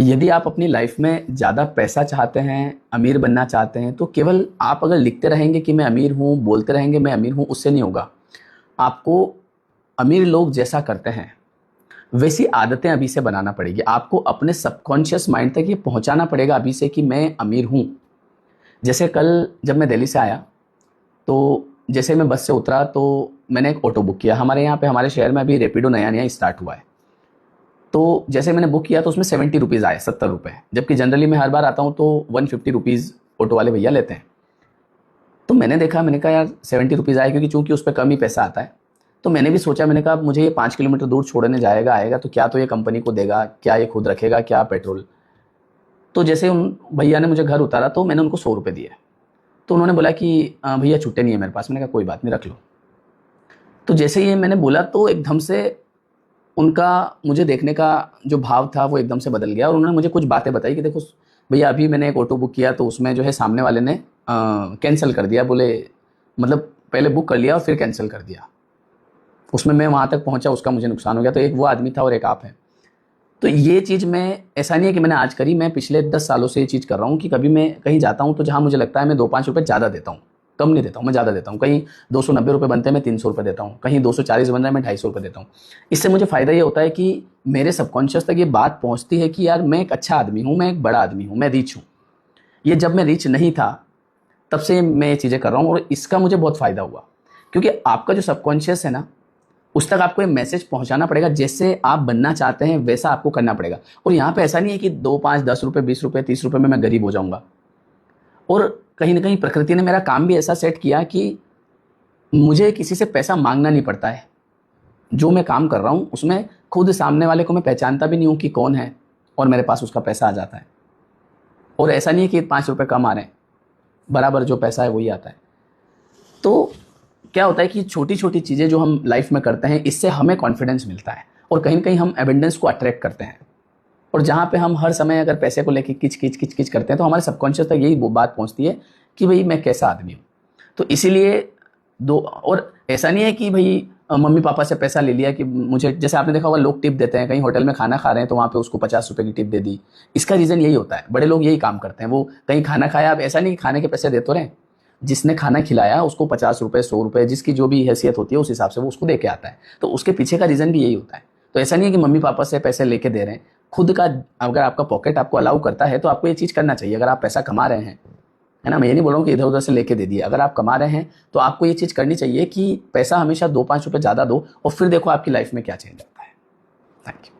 यदि आप अपनी लाइफ में ज़्यादा पैसा चाहते हैं, अमीर बनना चाहते हैं, तो केवल आप अगर लिखते रहेंगे कि मैं अमीर हूँ, बोलते रहेंगे मैं अमीर हूँ, उससे नहीं होगा। आपको अमीर लोग जैसा करते हैं वैसी आदतें अभी से बनाना पड़ेगी। आपको अपने सबकॉन्शियस माइंड तक ये पहुंचाना पड़ेगा अभी से कि मैं अमीर हूँ। जैसे कल जब मैं दिल्ली से आया, तो जैसे मैं बस से उतरा तो मैंने एक ऑटो बुक किया। हमारे यहाँ पे, हमारे शहर में अभी रैपिडो नया नया स्टार्ट हुआ है। तो जैसे मैंने बुक किया तो उसमें 70 रुपीज़ आए, 70 रुपये, जबकि जनरली मैं हर बार आता हूँ तो 150 रुपीज़ ऑटो वाले भैया लेते हैं। तो मैंने देखा, मैंने कहा यार 70 रुपीज़ आए, क्योंकि चूंकि उस पर कम ही पैसा आता है। तो मैंने भी सोचा, मैंने कहा मुझे ये 5 किलोमीटर दूर छोड़ने जाएगा आएगा तो क्या तो ये कंपनी को देगा, क्या ये खुद रखेगा, क्या पेट्रोल। तो जैसे उन भैया ने मुझे घर उतारा तो मैंने उनको 100 रुपये दिए। तो उन्होंने बोला कि भैया छुट्टे नहीं है मेरे पास। मैंने कहा कोई बात नहीं, रख लो। तो जैसे ये मैंने बोला तो एकदम से उनका मुझे देखने का जो भाव था वो एकदम से बदल गया, और उन्होंने मुझे कुछ बातें बताई कि देखो भैया, अभी मैंने एक ऑटो बुक किया तो उसमें जो है सामने वाले ने कैंसिल कर दिया। बोले मतलब पहले बुक कर लिया और फिर कैंसिल कर दिया। उसमें मैं वहाँ तक पहुँचा, उसका मुझे नुकसान हो गया। तो एक वो आदमी था और एक आप है। तो ये चीज़ मैं, ऐसा नहीं है कि मैंने आज करी, मैं पिछले 10 सालों से ये चीज़ कर रहा हूँ कि कभी मैं कहीं जाता हूँ तो जहाँ मुझे लगता है मैं 2-5 रुपये ज़्यादा देता हूँ, कम नहीं देता हूँ, मैं ज़्यादा देता हूँ। कहीं 290 रुपये बनते हैं, मैं 300 रुपये देता हूँ। कहीं 240 बन रहा है, मैं 250 रुपये देता हूँ। इससे मुझे फ़ायदा ये होता है कि मेरे सबकॉन्शियस तक ये बात पहुँचती है कि यार मैं एक अच्छा आदमी हूँ, मैं एक बड़ा आदमी हूँ, मैं रिच हूँ। ये जब मैं रिच नहीं था तब से मैं ये चीज़ें कर रहा हूँ, और इसका मुझे बहुत फ़ायदा हुआ। क्योंकि आपका जो सबकॉन्शियस है ना, उस तक आपको ये मैसेज पहुंचाना पड़ेगा, जैसे आप बनना चाहते हैं वैसा आपको करना पड़ेगा। और यहाँ पे ऐसा नहीं है कि 2, 5, 10 रुपये, 20 रुपये, 30 रुपये में मैं गरीब हो जाऊंगा। और कहीं ना कहीं प्रकृति ने मेरा काम भी ऐसा सेट किया कि मुझे किसी से पैसा मांगना नहीं पड़ता है। जो मैं काम कर रहा हूँ उसमें खुद सामने वाले को मैं पहचानता भी नहीं हूँ कि कौन है, और मेरे पास उसका पैसा आ जाता है। और ऐसा नहीं है कि 5 रुपये कम आ रहे हैं, बराबर जो पैसा है वही आता है। तो क्या होता है कि छोटी छोटी चीज़ें जो हम लाइफ में करते हैं, इससे हमें कॉन्फिडेंस मिलता है, और कहीं ना कहीं हम एबंडेंस को अट्रैक्ट करते हैं। और जहाँ पे हम हर समय अगर पैसे को लेकर किच किच किच किच करते हैं तो हमारे सबकॉन्शियस तक यही वो बात पहुँचती है कि भाई मैं कैसा आदमी हूँ। तो इसीलिए और ऐसा नहीं है कि भाई मम्मी पापा से पैसा ले लिया कि मुझे, जैसे आपने देखा होगा लोग टिप देते हैं, कहीं होटल में खाना खा रहे हैं तो वहाँ पे उसको 50 रुपये की टिप दे दी। इसका रीज़न यही होता है, बड़े लोग यही काम करते हैं। वो कहीं खाना खाया, अब ऐसा नहीं कि खाने के पैसे दे तो रहे, जिसने खाना खिलाया उसको 50 रुपये, 100 रुपये, जिसकी जो भी हैसियत होती है उस हिसाब से वो उसको दे के आता है। तो उसके पीछे का रीज़न भी यही होता है। तो ऐसा नहीं है कि मम्मी पापा से पैसे लेके दे रहे हैं, खुद का अगर आपका पॉकेट आपको अलाउ करता है तो आपको ये चीज़ करना चाहिए। अगर आप पैसा कमा रहे हैं, है ना, मैं ये नहीं बोल रहा हूँ कि इधर उधर से लेके दे दिए, अगर आप कमा रहे हैं तो आपको ये चीज़ करनी चाहिए कि पैसा हमेशा 2-5 रुपये ज़्यादा दो, और फिर देखो आपकी लाइफ में क्या चेंज आता है। Thank you.